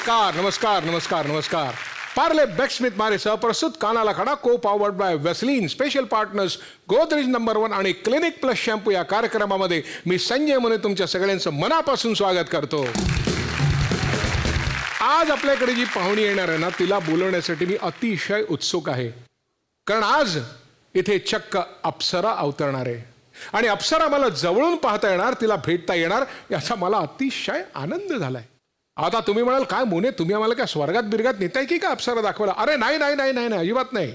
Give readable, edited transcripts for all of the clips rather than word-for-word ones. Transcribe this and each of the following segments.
नमस्कार नमस्कार नमस्कार नमस्कार. पार्ले बेक्समिथ मारे सहप्रस्तुत कानाला खडा को powered by Vaseline special partners Godrej number 1 आणि क्लिनिक प्लस शॅम्पू या कार्यक्रमामध्ये मी संजय मने तुमच्या सगळ्यांचं मनापासून स्वागत करतो. आज आपल्याकडे जी पाहुणी येणार आहे ना तिला बोलवण्यासाठी मी अतिशय उत्सुक आहे. कारण आज इथे चक्क अप्सरा अवतरणार आहे आणि अप्सरा मला जवळून पाहता येणार, तिला भेटता येणार याचा मला अतिशय आनंद झालाय. आता तुम्ही म्हणाल काय मोने तुम्ही आम्हाला काय स्वर्गात बिरगात नेताय की का अप्सरा दाखवायला? अरे नाही नाही नाही नाही नाही अजिबात नाही.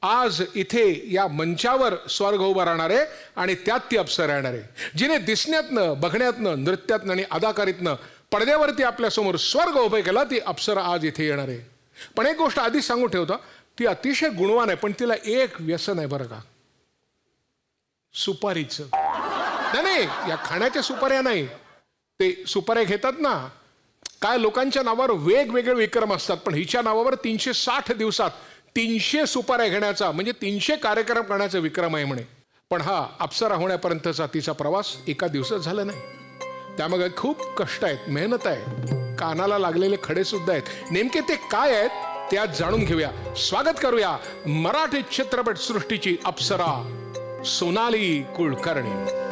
आज इथे या मंचावर स्वर्ग उभा राहणार आहे आणि त्यात ती अप्सरा येणार आहे जिने दिसण्यातनं, बघण्यातनं, नृत्यातनं आणि अदाकारीतनं पडद्यावरती आपल्यासमोर स्वर्ग उभे केला. ती अप्सरा आज इथे येणार आहे. पण एक गोष्ट आधीच सांगून ठेवतो, ती अतिशय गुणवान आहे पण तिला एक व्यसन आहे बरं का, सुपारीचं. नाही या खाण्याच्या सुपाऱ्या नाही, ते सुपाऱ्या घेतात ना काय लोकांच्या नावावर वेगवेगळे विक्रम असतात पण हिच्या नावावर 360 दिवसात 300 सुपाऱ्या घेण्याचा म्हणजे 300 कार्यक्रम करण्याचा विक्रम आहे म्हणे. पण हा अप्सरा होण्यापर्यंतचा तिचा प्रवास एका दिवसात झाला नाही. त्यामुळे खूप कष्ट आहेत, मेहनत आहे, कानाला लागलेले खडे सुद्धा आहेत. नेमके ते काय आहेत ते आज जाणून घेऊया. स्वागत करूया मराठी चित्रपट सृष्टीची अप्सरा सोनाली कुलकर्णी.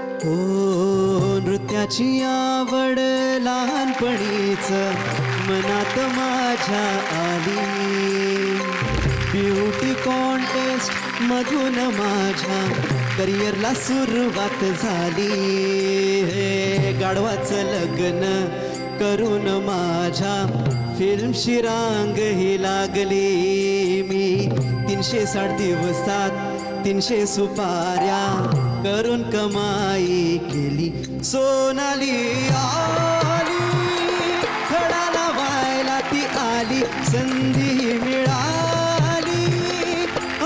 नृत्याची आवड लहानपणीच मनात माझ्या आली. ब्युटी कॉन्टेस्ट मधून माझ्या करिअरला सुरुवात झाली. गाढवाचं लग्न करून माझ्या फिल्मशी रांग ही लागली. मी 360 दिवसात 300 सुपाऱ्या करून कमाई केली. सोनाली आली, खडा लावायला ती आली, संधी मिळाली.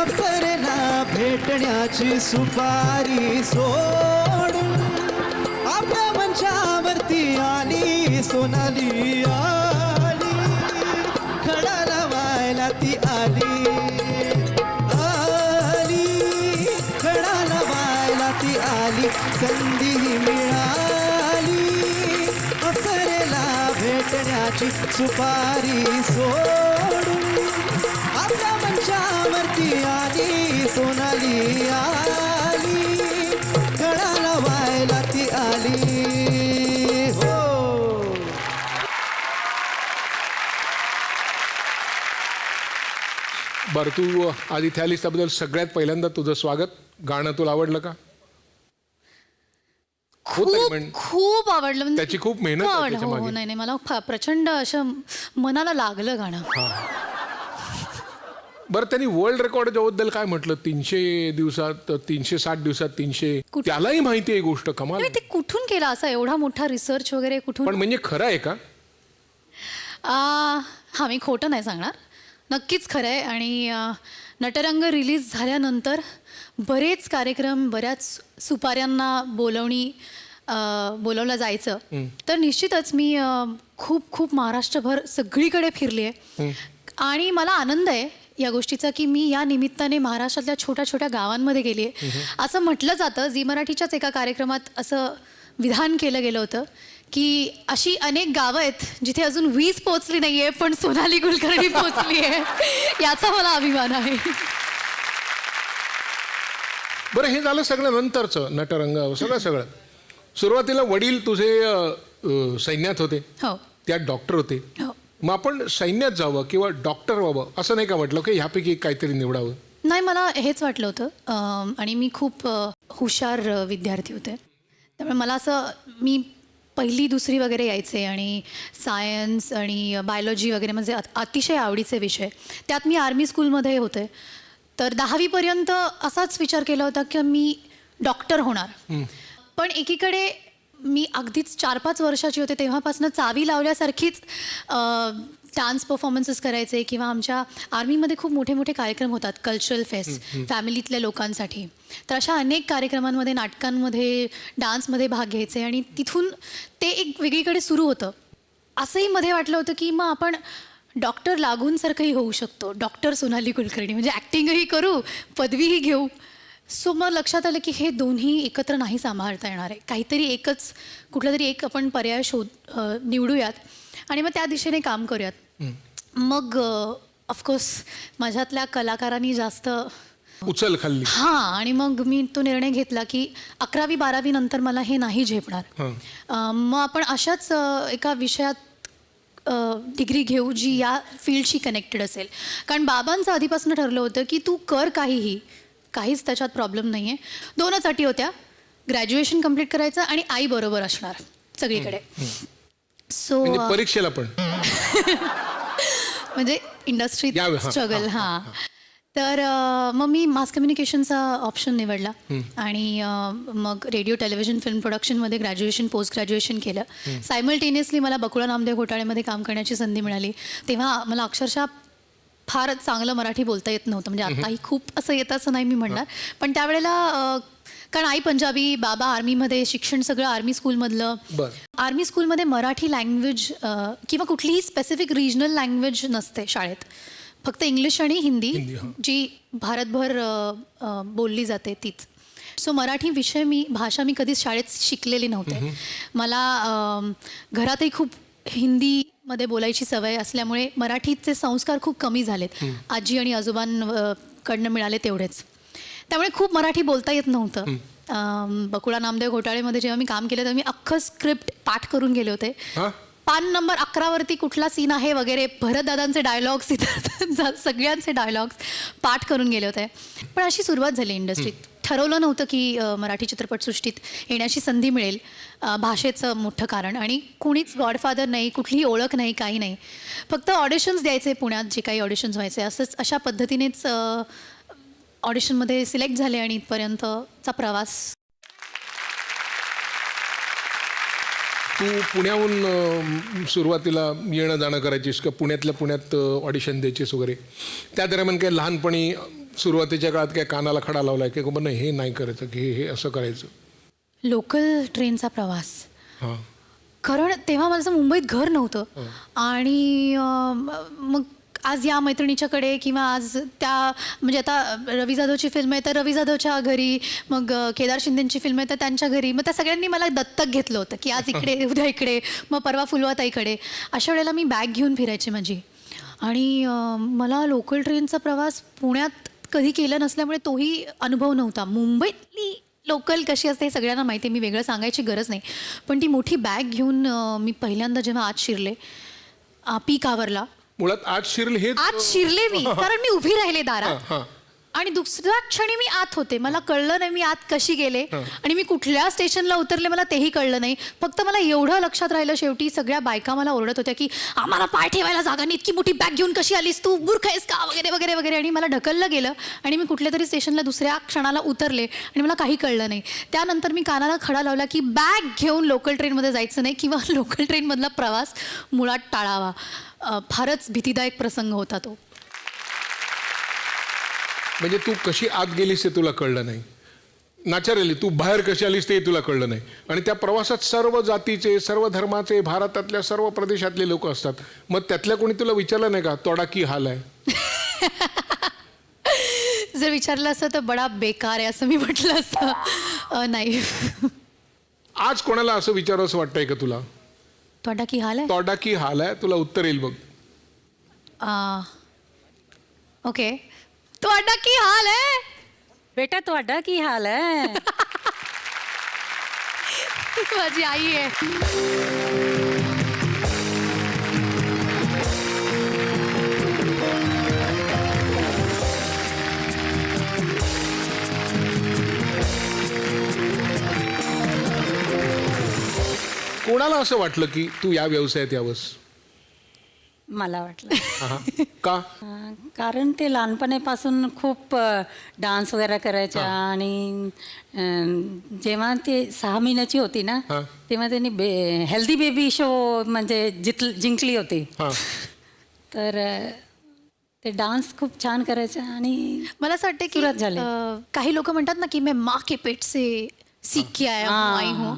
अप्सरेला भेटण्याची सुपारी सोडून आपल्या मंचावरती आली. सोनाली आली, खडा लावायला ती आली. संधी मिळाली, अप्सरेला भेटण्याची सुपारी सोडून आपल्या मंचावरती आली. सोनाली आली, गळा लावायला ती आली. हो बरं, तू आधी इथे आलीस त्याबद्दल सगळ्यात पहिल्यांदा तुझं स्वागत. गाणं तुला आवडलं का? खूप आवडलं. त्याची खूप मेहनत आहे त्याच्यामागे. नाही मला प्रचंड असं मनाला लागलं गाणं. बरं, त्यांनी वर्ल्ड रेकॉर्ड बद्दल काय म्हटलं? 300 दिवसात 360 दिवसात 300, त्यालाही माहिती आहे गोष्ट. कमाल. ते कुठून केला असा एवढा मोठा रिसर्च वगैरे कुठून? पण म्हणजे खरं आहे का? हा मी खोटं नाही सांगणार, नक्कीच खरं आहे. आणि नटरंग रिलीज झाल्यानंतर बरेच कार्यक्रम, बऱ्याच सुपाऱ्यांना बोलवलं जायचं. तर निश्चितच मी खूप खूप महाराष्ट्रभर सगळीकडे फिरली आहे. आणि मला आनंद आहे या गोष्टीचा की मी या निमित्ताने महाराष्ट्रातल्या छोट्या छोट्या गावांमध्ये गेली आहे. असं म्हटलं जातं, झी मराठीच्याच एका कार्यक्रमात असं विधान केलं गेलं होतं की अशी अनेक गावं आहेत जिथे अजून वीज पोचली नाही आहे पण सोनाली कुलकर्णी पोचली आहे. याचा मला अभिमान आहे. बरं, हे झालं सगळं नंतरचं नटरंग सगळं. सुरुवातीला वडील तुझे सैन्यात होते, त्यात डॉक्टर होते. मग आपण सैन्यात जावं किंवा डॉक्टर व्हावं असं नाही का म्हटलं की ह्यापैकी काहीतरी निवडावं? नाही, मला हेच वाटलं होतं. आणि मी खूप हुशार विद्यार्थी होते, त्यामुळे मला असं मी 1ली 2री वगैरे यायचे आणि सायन्स आणि बायोलॉजी वगैरे म्हणजे अतिशय आवडीचे विषय. त्यात मी आर्मी स्कूलमध्ये होते. तर 10वीपर्यंत असाच विचार केला होता की मी डॉक्टर होणार. पण एकीकडे मी अगदीच 4-5 वर्षाची होते तेव्हापासून चावी लावल्यासारखीच डान्स परफॉर्मन्सेस करायचे किंवा आमच्या आर्मीमध्ये खूप मोठे मोठे कार्यक्रम होतात, कल्चरल फेस्ट फॅमिलीतल्या लोकांसाठी. तर अशा अनेक कार्यक्रमांमध्ये, नाटकांमध्ये, डान्समध्ये भाग घ्यायचे आणि तिथून ते एक वेगळीकडे सुरू होतं. असंही मध्ये वाटलं होतं की मग आपण डॉक्टर लागूनसारखंही होऊ शकतो, डॉक्टर सोनाली कुलकर्णी, म्हणजे ॲक्टिंगही करू, पदवीही घेऊ. सो मग लक्षात आलं की हे दोन्ही एकत्र नाही सांभाळता येणार आहे, काहीतरी एकच, कुठला तरी एक आपण पर्याय निवडूयात. आणि मग त्या दिशेने काम करूयात. मग ऑफकोर्स माझ्यातल्या कलाकारांनी जास्त उचल खाल्ली. हां, आणि मग मी तो निर्णय घेतला की 11वी-12वी नंतर मला हे नाही झेपणार. मग आपण अशाच एका विषयात डिग्री घेऊ जी या फील्डशी कनेक्टेड असेल. कारण बाबांचं आधीपासून ठरलं होतं की तू कर काहीच त्याच्यात प्रॉब्लेम नाही आहे. 2च अटी होत्या, ग्रॅज्युएशन कम्प्लीट करायचं आणि आई बरोबर असणार सगळीकडे. सो परीक्षेला पण म्हणजे इंडस्ट्रीत स्ट्रगल. हां, तर मग मी मास कम्युनिकेशनचा ऑप्शन निवडला आणि मग रेडिओ टेलिव्हिजन फिल्म प्रोडक्शनमध्ये ग्रॅज्युएशन पोस्ट ग्रॅज्युएशन केलं. सायमल्टेनियसली मला बकुळा नामदेव घोटाळेमध्ये काम करण्याची संधी मिळाली. तेव्हा मला अक्षरशः फार चांगलं मराठी बोलता येत नव्हतं. म्हणजे आताही खूप असं येतं असं नाही मी म्हणणार, पण त्यावेळेला कारण आई पंजाबी, बाबा आर्मीमध्ये, शिक्षण सगळं आर्मी स्कूलमधलं. आर्मी स्कूलमध्ये मराठी लँग्वेज किंवा कुठलीही स्पेसिफिक रिजनल लँग्वेज नसते शाळेत, फक्त इंग्लिश आणि हिंदी जी भारतभर बोलली जाते तीच. सो मराठी भाषा मी कधीच शाळेत शिकलेली नव्हते. मला घरातही खूप हिंदीमध्ये बोलायची सवय असल्यामुळे मराठीचे संस्कार खूप कमी झालेत. आजी आणि आजोबांकडनं मिळाले तेवढेच. त्यामुळे खूप मराठी बोलता येत नव्हतं. बकुळा नामदेव घोटाळेमध्ये जेव्हा मी काम केलं तेव्हा मी अख्खं स्क्रिप्ट पाठ करून गेले होते. पान नंबर 11वरती कुठला सीन आहे वगैरे, भरतदादांचे डायलॉग्स, सगळ्यांचे डायलॉग्स पाठ करून गेले होते. पण अशी सुरुवात झाली इंडस्ट्रीत. ठरवलं नव्हतं की मराठी चित्रपटसृष्टीत येण्याची संधी मिळेल. भाषेचं मोठं कारण, आणि कुणीच गॉडफादर नाही, कुठलीही ओळख नाही, काही नाही. फक्त ऑडिशन्स द्यायचे पुण्यात, जे काही ऑडिशन्स व्हायचे अशा पद्धतीनेच ऑडिशनमध्ये सिलेक्ट झाले आणि इथपर्यंतचा प्रवास. तू पुण्याहून सुरुवातीला येणं जाणं करायचीस का पुण्यातल्या पुण्यात ऑडिशन द्यायचीस वगैरे? त्या दरम्यान काय लहानपणी सुरुवातीच्या काळात काय कानाला खडा लावलाय की नाही हे नाही करायचं की हे असं करायचं? लोकल ट्रेनचा प्रवास. कारण तेव्हा माझं मुंबईत घर नव्हतं आणि मग आज या मैत्रिणीच्याकडे किंवा आज त्या, म्हणजे आता रवी जाधवची फिल्म आहे तर रवी जाधवच्या घरी, मग केदार शिंदेची फिल्म आहे तर त्यांच्या घरी. मग त्या सगळ्यांनी मला दत्तक घेतलं होतं की आज इकडे, उद्या इकडे, मग परवा फुलवाताईकडे. अशा वेळेला मी बॅग घेऊन फिरायची माझी. आणि मला लोकल ट्रेनचा प्रवास पुण्यात कधी केला नसल्यामुळे तोही अनुभव नव्हता. मुंबईतली लोकल कशी असते हे सगळ्यांना माहिती आहे, मी वेगळं सांगायची गरज नाही. पण ती मोठी बॅग घेऊन मी पहिल्यांदा जेव्हा आत शिरले पीक आवरला, मुळात आत शिरले मी, कारण मी उभी राहिले दारात आणि दुसऱ्या क्षणी मी आत होते. मला कळलं नाही मी आत कशी गेले आणि मी कुठल्या स्टेशनला उतरले मला तेही कळलं नाही. फक्त मला एवढं लक्षात राहिलं, शेवटी सगळ्या बायका मला ओरडत होत्या की आम्हाला पाय ठेवायला जागा नाही, इतकी मोठी बॅग घेऊन कशी आलीस तू, मूर्ख आहेस का, वगैरे वगैरे वगैरे. आणि मला ढकललं गेलं आणि मी कुठल्या तरी स्टेशनला दुसऱ्या क्षणाला उतरले आणि मला काही कळलं नाही. त्यानंतर मी कानाला खडा लावला की बॅग घेऊन लोकल ट्रेनमध्ये जायचं नाही किंवा लोकल ट्रेनमधला प्रवास मुळात टाळावा. फारच भीतीदायक प्रसंग होता तो. म्हणजे तू कशी आत गेलीस ते तुला कळलं नाही, नॅचरली तू बाहेर कशी आलीस ते तुला कळलं नाही. आणि त्या प्रवासात सर्व जातीचे, सर्व धर्माचे, भारतातल्या सर्व प्रदेशातले लोक असतात. मग त्यातल्या कोणी तुला विचारलं नाही का तोडा की हाल आहे? जर विचारलं असतं तर बडा बेकार आहे असं मी म्हटलं असतं. नाही. आज कोणाला असं विचारावं असं वाटतंय का तुला? तोडा की हाल आहे? तोडा की हाल आहे, तुला उत्तर येईल बघ. ओके. तोड़ा की हाल है बेटा, तोड़ा की हाल है? माझी आई आहे. कोणाला असं वाटलं की तू या व्यवसायात यावंस? मला वाटलं. का? कारण ते लहानपणापासून खूप डान्स वगैरे करायच्या आणि जेव्हा ते 6 महिन्याची होती ना तेव्हा त्यांनी हेल्दी बेबी शो म्हणजे जिंकली होती. तर ते डान्स खूप छान करायचे आणि मला असं वाटतं की काही लोक म्हणतात ना की मैं माँ के पेट से सीख के आई हूँ.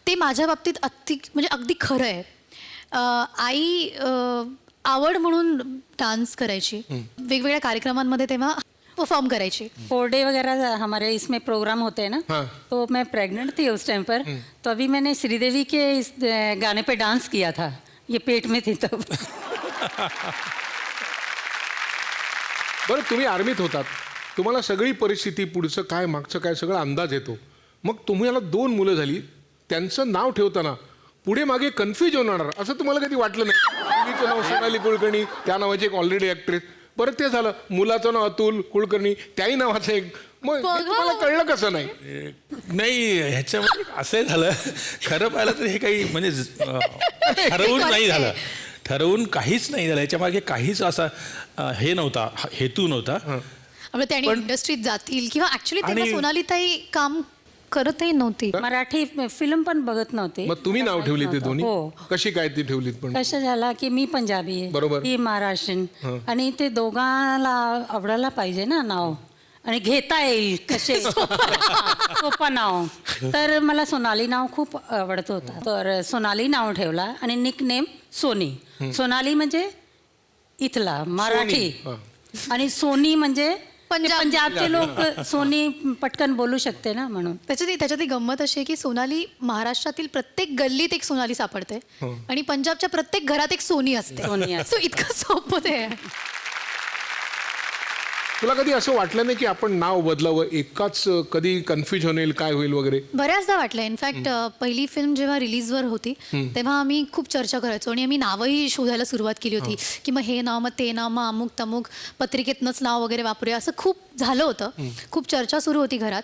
ते माझ्या बाबतीत अगदी खरं आहे. आई आवड म्हणून डांस करायची, वेगवेगळ्या कार्यक्रमांमध्ये तेव्हा परफॉर्म करायची. 4 डे वगैरह हमारे इसमें प्रोग्राम होते हैं ना. तो मैं प्रेग्नेंट थी उस टाइम पर, तो अभी मैंने श्रीदेवी के इस गाने पे डांस किया था. ये पेट में थी तब. बरं, तुम्ही आर्मीत होतात, तुम्हाला सगळी परिस्थिती, पुढचं काय मागचं काय सगळा अंदाज येतो. मग तुम्हाला 2 मुलं झाली, त्यांचं नाव ठेवताना पुढे मागे कन्फ्यूज होणार असं तुम्हाला कधी वाटलं नाही? मुलीचं नाव सोनाली कुलकर्णी, त्या नावाची एक ऑलरेडी ॲक्ट्रेस, बरं ते झालं, मुलाचं नाव अतुल कुलकर्णी, त्याही नावाचं एक, मग हे तुम्हाला कळलं कसं नाही? नाही, ह्याच्यामध्ये असं झालं, खरं पाहिलं तर हे काही म्हणजे ठरवून नाही झालं, ठरवून काहीच नाही झालं. ह्याच्यामागे काहीच असा हे नव्हता, हेतू नव्हता. त्याने इंडस्ट्रीत जातील किंवा ऍक्च्युली तेव्हा सोनालीताई काम करतही नव्हती, मराठी फिल्म पण बघत नव्हते. मग तुम्ही नाव ठेवली ते दोन्ही? हो. कशी काय ती ठेवलीत? पण कसं झाला की मी पंजाबी आहे, बरोबर, ही महाराष्ट्रीयन, आणि ते दोघांना आवडायला पाहिजे ना नाव, आणि घेता येईल कसे सोपा नाव. तर मला सोनाली नाव खूप आवडत होता, तर सोनाली नाव ठेवला आणि निक नेम सोनी. सोनाली म्हणजे इथला मराठी, आणि सोनी म्हणजे पंजाबचे लोक सोनी पटकन बोलू शकते ना, म्हणून. त्याच्यातली गंमत अशी आहे की सोनाली महाराष्ट्रातील प्रत्येक गल्लीत एक सोनाली सापडते आणि पंजाबच्या प्रत्येक घरात एक सोनी असते. सो इतकं सोपं ते आहे. तुला कधी असं वाटलं नाही की आपण नाव बदलावं, एकाच कधी कन्फ्युज होईल, काय होईल वगैरे? बऱ्याचदा वाटलं. इनफॅक्ट पहिली फिल्म जेव्हा रिलीजवर होती तेव्हा आम्ही खूप चर्चा करायचो आणि आम्ही नावही शोधायला सुरुवात केली होती की मग हे नाव, मग ते नाव, मग अमुक तमुक, पत्रिकेतनंच नाव वगैरे वापरूया, असं खूप झालं होतं. खूप चर्चा सुरू होती घरात.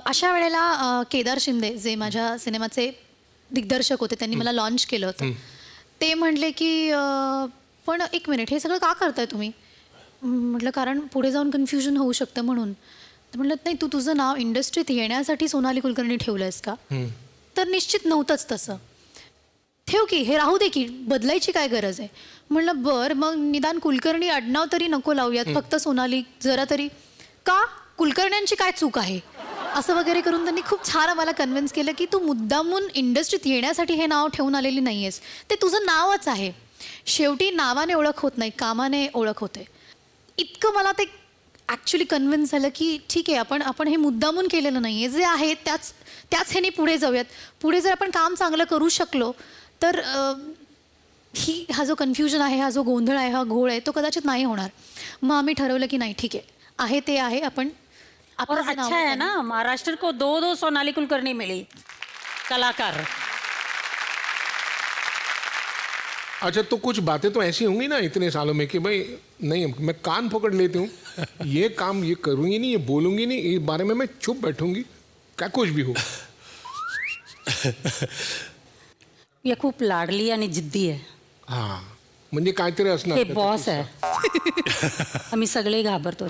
अशा वेळेला केदार शिंदे, जे माझ्या सिनेमाचे दिग्दर्शक होते, त्यांनी मला लॉन्च केलं होतं. ते म्हटले की पण एक मिनिट, हे सगळं का करताय तुम्ही? म्हटलं कारण पुढे जाऊन कन्फ्युजन होऊ शकतं म्हणून. तर म्हटलं नाही, तू तुझं नाव इंडस्ट्रीत येण्यासाठी सोनाली कुलकर्णी ठेवलं आहेस का? तर निश्चित नव्हतंच तसं. ठेव की, हे राहू दे की, बदलायची काय गरज आहे? म्हटलं बरं, मग निदान कुलकर्णी आडनाव तरी नको लावूयात, फक्त सोनाली जरा तरी. का? कुलकर्ण्यांची काय चूक आहे? असं वगैरे करून त्यांनी खूप छान मला कन्व्हिन्स केलं की तू मुद्दामून इंडस्ट्रीत येण्यासाठी हे नाव ठेवून आलेली नाही आहेस, ते तुझं नावच आहे. शेवटी नावाने ओळख होत नाही, कामाने ओळख होते. इतकं मला ते ॲक्च्युली कन्व्हिन्स झालं की ठीक आहे, आपण हे मुद्दामून केलेलं नाही आहे, जे आहे त्याच ह्याने पुढे जाऊयात. पुढे जर आपण काम चांगलं करू शकलो तर हा जो कन्फ्युजन आहे, हा जो गोंधळ आहे, हा घोळ आहे, तो कदाचित नाही होणार. मग आम्ही ठरवलं की नाही, ठीक आहे ते आहे. आपण और अच्छा है ना, महाराष्ट्र को 2 सोनाली कुलकर्णी मिली कलाकार. अच्छा, तो कुछ बातें तो ऐसी होंगी ना इतने सालों में कि भाई नहीं, मैं कान पकड़ लेती हूँ, ये काम ये करूँगी नहीं, ये बोलूँगी नहीं, इस बारे में मैं चुप बैठूंगी, क्या कुछ भी हो. ये खूप लाडली आणि जिद्दी आहे. हां, म्हणजे काहीतरी असणार. हे बॉस आहे. आम्ही सगळे घाबरतो.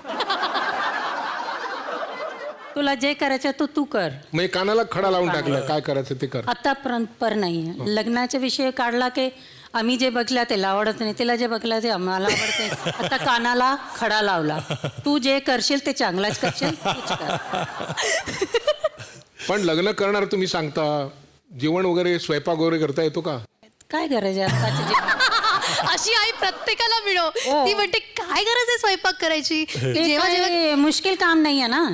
तुला जे करायचं तो तू कर. मग कानाला खडा लावून टाकला, काय करायचं ते कर. आतापर्यंत पर नाही. लग्नाच्या विषय काढला की आम्ही जे बघला त्याला आवडत नाही, तिला जे बघला ते आम्हाला आवडते. आता कानाला खडा लावला. तू जे करशील ते चांगलाच करशील. पण लग्न करणार तुम्ही सांगता, जेवण वगैरे स्वयंपाक वगैरे करता येतो का? काय करायचं आताची अशी आई प्रत्येकाला मिळो. ती म्हणते काय गरज आहे स्वयंपाक करायची? जेव्हा मुश्किल काम नाही आहे ना.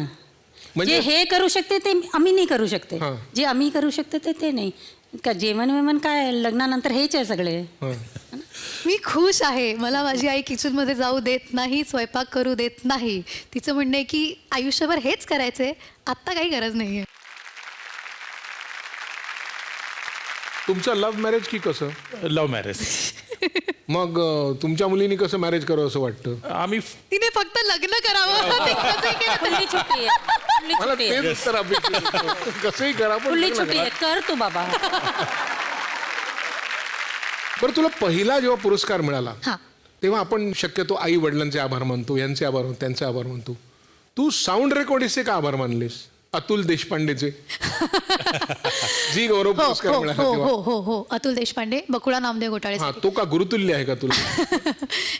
जे हे करू शकते ते आम्ही नाही करू शकते, जे आम्ही करू शकते ते नाही. का जेवण वेवण काय लग्नानंतर हेच आहे सगळे. मी खुश आहे. मला माझी आई किचनमध्ये जाऊ देत नाही, स्वयंपाक करू देत नाही. तिचं म्हणणं आहे की आयुष्यभर हेच करायचंय, आत्ता काही गरज नाहीये. तुमचं लव्ह मॅरेज की कसं? Love marriage. मग तुमच्या मुलीने कसं मॅरेज करावं असं वाटतं? आम्ही तिने फक्त लग्न करावं. मला तेच उत्तर अपेक्षित होतं. कसंही करा पण खुली छुट्टी आहे, कर तू बाबा. बरं, तुला पहिला जेव्हा पुरस्कार मिळाला हां, तेव्हा आपण शक्यतो आई वडिलांचे आभार मानतो, यांचे आभार मानतो, त्यांचे आभार मानतो. तू साऊंड रेकॉर्डिस्टचे का आभार मानलेस? अतुल देशपांडेचे. जी गौरव पुरस्कार मिळाला तेव्हा. हो, अतुल देशपांडे, बकुळा नामदेव घोटाळे. हा, तो का गुरुतुल्य आहे का तुला?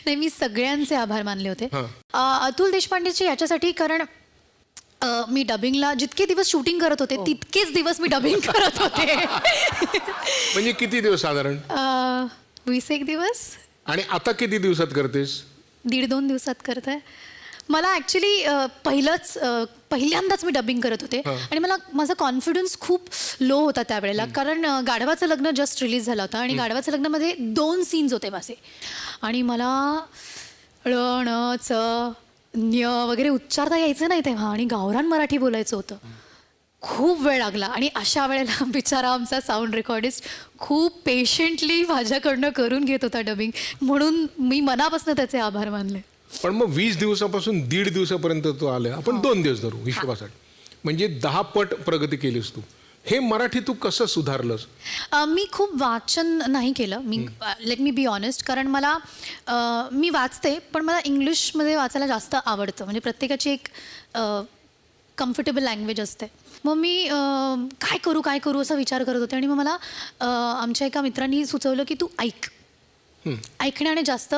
नाही, मी सगळ्यांचे आभार मानले होते. अतुल देशपांडेचे याच्यासाठी कारण मी डबिंगला जितके दिवस शूटिंग करत होते तितकेच दिवस मी डबिंग करत होते. म्हणजे किती दिवस साधारण? 20 दिवस. आणि आता किती दिवसात करतेस? 1.5-2 दिवसात करते. मला ॲक्च्युली पहिल्यांदाच मी डबिंग करत होते आणि माझा कॉन्फिडन्स खूप लो होता त्यावेळेला, कारण गाढवाचं लग्न जस्ट रिलीज झालं होतं आणि गाढवाचं लग्नामध्ये 2 सीन्स होते माझे आणि मला ळ ण च न्य वगैरे उच्चारता यायचं नाही तेव्हा आणि गावरान मराठी बोलायचं होतं. खूप वेळ लागला आणि अशा वेळेला बिचारा आमचा साऊंड रेकॉर्डिस्ट खूप पेशंटली माझ्याकडनं करून घेत होता डबिंग, म्हणून मी मनापासून त्याचे आभार मानले. पण मग 20 दिवसापासून 1.5 दिवसापर्यंत तो आले, आपण 2 दिवस धरू हिशोबासाठी, म्हणजे 10 पट प्रगती केलीस तू. हे मराठी तू कसं सुधारलंस? मी खूप वाचन नाही केलं, me let me be honest, कारण मला मी वाचते पण मला इंग्लिशमध्ये वाचायला जास्त आवडतं, म्हणजे प्रत्येकाची एक कम्फर्टेबल लँग्वेज असते. मग मी काय करू असा विचार करत होते आणि मग मला आमच्या एका मित्रांनी सुचवलं की तू ऐकण्याने जास्त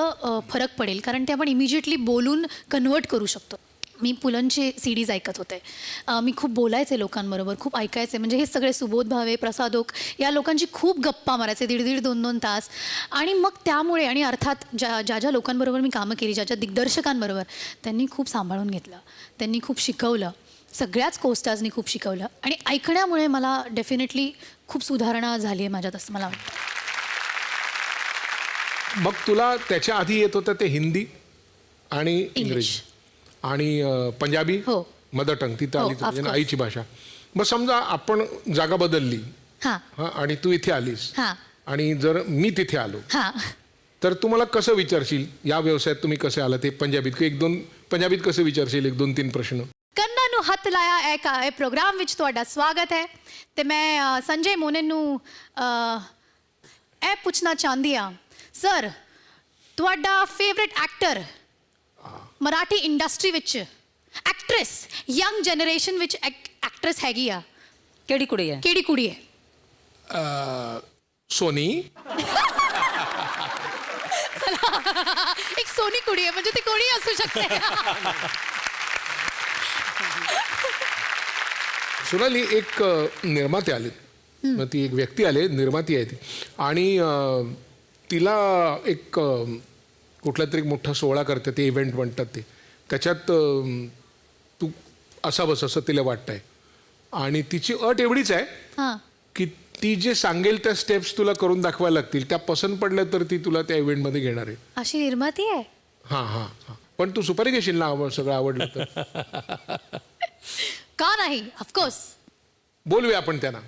फरक पडेल, कारण ते आपण इमिजिएटली बोलून कन्वर्ट करू शकतो. मी पुलंचे CDs ऐकत होते, मी खूप बोलायचे लोकांबरोबर, खूप ऐकायचे, म्हणजे हे सगळे सुबोध भावे, प्रसाद ओक या लोकांची खूप गप्पा मारायचे 1.5 2 तास. आणि मग त्यामुळे, आणि अर्थात ज्या लोकांबरोबर मी कामं केली, ज्या दिग्दर्शकांबरोबर, त्यांनी खूप सांभाळून घेतलं, त्यांनी खूप शिकवलं, सगळ्याच कोस्टार्सनी खूप शिकवलं आणि ऐकण्यामुळे मला डेफिनेटली खूप सुधारणा झाली आहे माझ्यात, असं मला वाटतं. मग तुला त्याच्या आधी येत होतं ते हिंदी आणि इंग्रजी आणि पंजाबी, हो, मदर टंग तिथं आली, म्हणजे आईची भाषा. मग समजा आपण जागा बदलली आणि तू इथे आलीस आणि जर मी तिथे आलो तर तू मला कसं विचारशील या व्यवसायात तुम्ही कसे आला, ते पंजाबीत 1-2 पंजाबीत कसं विचारशील, 1-2-3 प्रश्न? ਕੰਨਾਂ ਨੂੰ ਹੱਥ ਲਾਇਆ ਇਹ ਪ੍ਰੋਗਰਾਮ ਵਿੱਚ ਤੁਹਾਡਾ ਸਵਾਗਤ ਹੈ ਤੇ ਮੈਂ ਸੰਜੇ ਮੋਨਨ ਨੂੰ ਇਹ ਪੁੱਛਣਾ ਚਾਹੁੰਦੀ ਹਾਂ, ਸਰ ਤੁਹਾਡਾ ਫੇਵਰਿਟ ਐਕਟਰ ਮਰਾਠੀ ਇੰਡਸਟਰੀ ਵਿੱਚ, ਐਕਟਰੈਸ, ਯੰਗ ਜਨਰੇਸ਼ਨ ਵਿੱਚ ਐਕਟਰੈਸ ਹੈਗੀ ਆ, ਕਿਹੜੀ ਕੁੜੀ ਹੈ? ਕਿਹੜੀ ਕੁੜੀ ਹੈ? सोनी. एक सोनी कुडी आहे, म्हणजे ती कोणी असू शकते. सोनाली, एक निर्माते आले, ती एक व्यक्ती आले, निर्माती आहे ती, आणि तिला एक कुठला तरी मोठा सोहळा करते, ते इव्हेंट म्हणतात ते, त्याच्यात तू असावंस असं तिला वाटतंय आणि तिची अट एवढीच आहे की ती जे सांगेल त्या स्टेप्स तुला करून दाखवायला लागतील, त्या पसंत पडल्या तर ती तुला त्या इव्हेंटमध्ये घेणार आहे. अशी निर्माती आहे? हां हां हां. पण तू सुपारी घेशील ना सगळं आवडलं तर? का नाही, ऑफकोर्स. बोलूया आपण त्यांना.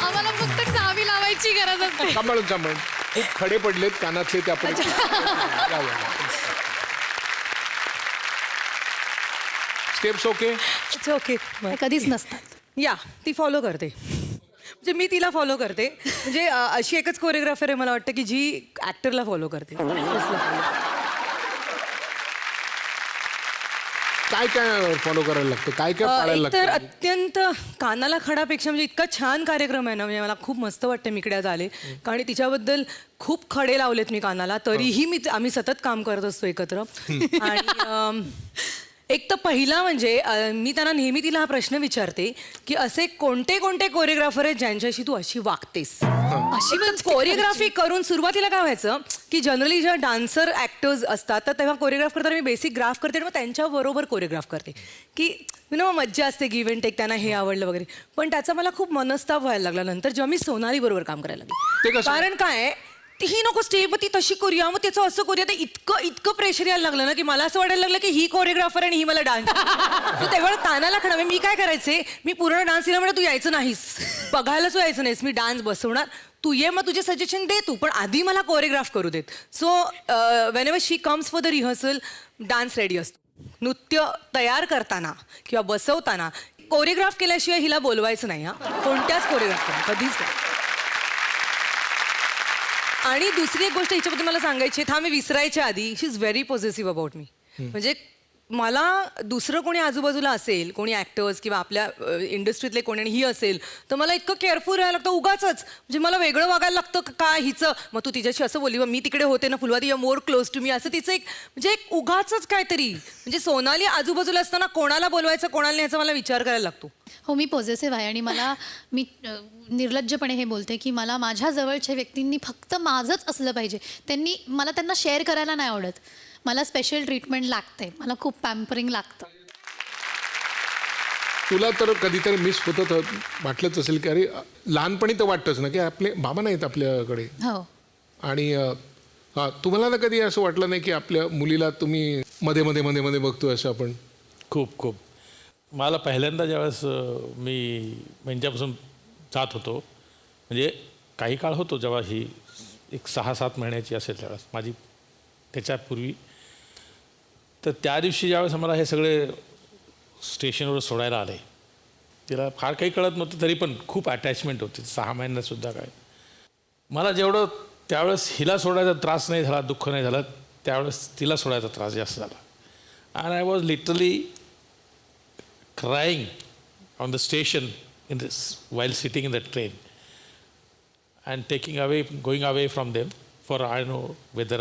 आम्हाला फक्त चावी लावायची गरज असते. सांभाळून सांभाळून, खूप खडे पडलेत कानातले, त्या पण स्टेप्स ओके? ओके. कधीच नसतात. या ती फॉलो करते, म्हणजे मी तिला फॉलो करते, म्हणजे अशी एकच कोरिओग्राफर आहे मला वाटतं की जी ऍक्टरला फॉलो करते. काय काय फॉलो करायला लागतं, काय काय पाळायला तर लागतं? अत्यंत कानाला खडापेक्षा म्हणजे इतका छान कार्यक्रम आहे ना, म्हणजे मला खूप मस्त वाटतं. मी इकडे आज आले कारण तिच्याबद्दल खूप खडे लावलेत मी कानाला, तरीही आम्ही सतत काम करत असतो एकत्र. आणि एक तर पहिला म्हणजे मी त्यांना नेहमी तिला हा प्रश्न विचारते की असे कोणते कोणते कोरिओग्राफर आहेत ज्यांच्याशी तू अशी वागतेस. अशी पण कोरिओग्राफी करून सुरुवातीला काय व्हायचं की जनरली जेव्हा डान्सर ऍक्टर्स असतात तर तेव्हा कोरिओग्राफ करताना मी बेसिक ग्राफ करते आणि मग त्यांच्याबरोबर कोरिओग्राफ करते की मज्जा असते, गिव्ह अँड टेक, त्यांना हे आवडलं वगैरे. पण त्याचा मला खूप मनस्ताप व्हायला लागला नंतर जेव्हा मी सोनाली बरोबर काम करायला लागले. कारण काय ही नको स्टेप, ती तशी करूया, मग त्याचं असं करूया. ते इतकं प्रेशर यायला लागलं ना की मला असं वाटायला लागलं की ही कोरिओग्राफर आणि ही मला डान्स. तेव्हा कानाला खडा. मी काय करायचे, मी पूर्ण डान्स केला म्हणजे तू यायचं नाहीस, बघायलाच यायचं नाहीस, मी डान्स बसवणार, तू ये, मग तुझे सजेशन दे तू, पण आधी मला कोरिओग्राफ करू देत. So when ever she comes for the rehearsal, dance ready असतो. नृत्य तयार करताना किंवा बसवताना कोरिओग्राफ केल्याशिवाय हिला बोलवायचं नाही. कोणत्याच कोरिओग्राफ कधीच नाही. आणि दुसरी एक गोष्ट हिच्याबद्दल मला सांगायची आहे, मी विसरायच्या आधी, she is very positive about me. म्हणजे मला दुसरं कोणी आजूबाजूला असेल, कोणी ॲक्टर्स किंवा आपल्या इंडस्ट्रीतले कोणी आणि ही असेल, तर मला इतकं केअरफुल राहायला लागतं उगाच. म्हणजे मला वेगळं वागायला लागतं काय हिचं, मग तू तिच्याशी असं बोलली, मी तिकडे होते ना फुलवाती, you more close to me, असं तिचं एक म्हणजे एक उगाच काहीतरी. म्हणजे सोनाली आजूबाजूला असताना कोणाला बोलवायचं कोणाला न्यायचा मला विचार करायला लागतो. हो, मी पॉझिटिव्ह आहे आणि मी निर्लज्जपणे हे बोलते की मला माझ्या जवळच्या व्यक्तींनी फक्त माझंच असलं पाहिजे. त्यांना शेअर करायला नाही आवडत. मला स्पेशल ट्रीटमेंट लागते, मला खूप पॅम्परिंग लागतं. तुला तर कधीतरी मिस होतं वाटलंच असेल की अरे लहानपणी तर वाटतंच ना की आपले बाबा नाहीत आपल्याकडे. हो. आणि तुम्हाला ना कधी असं वाटलं नाही की आपल्या मुलीला तुम्ही मध्ये मध्ये मध्ये मध्ये बघतोय असं आपण? खूप मला पहिल्यांदा ज्यावेळेस मी यांच्यापासून जात होतो, म्हणजे काही काळ होतो जेव्हा ही एक 6-7 महिन्याची असेल त्यावेळेस माझी, त्याच्यापूर्वी, तर त्या दिवशी ज्यावेळेस आम्हाला हे सगळे स्टेशनवर सोडायला आले, तिला फार काही कळत नव्हतं तरी पण खूप अटॅचमेंट होती 6 महिन्यातसुद्धा. काय मला जेवढं त्यावेळेस हिला सोडायचा त्रास नाही झाला, दुःख नाही झालं, त्यावेळेस तिला सोडायचा त्रास जास्त झाला. And I was literally crying on the station while sitting in the train and going away from them for I don't know whether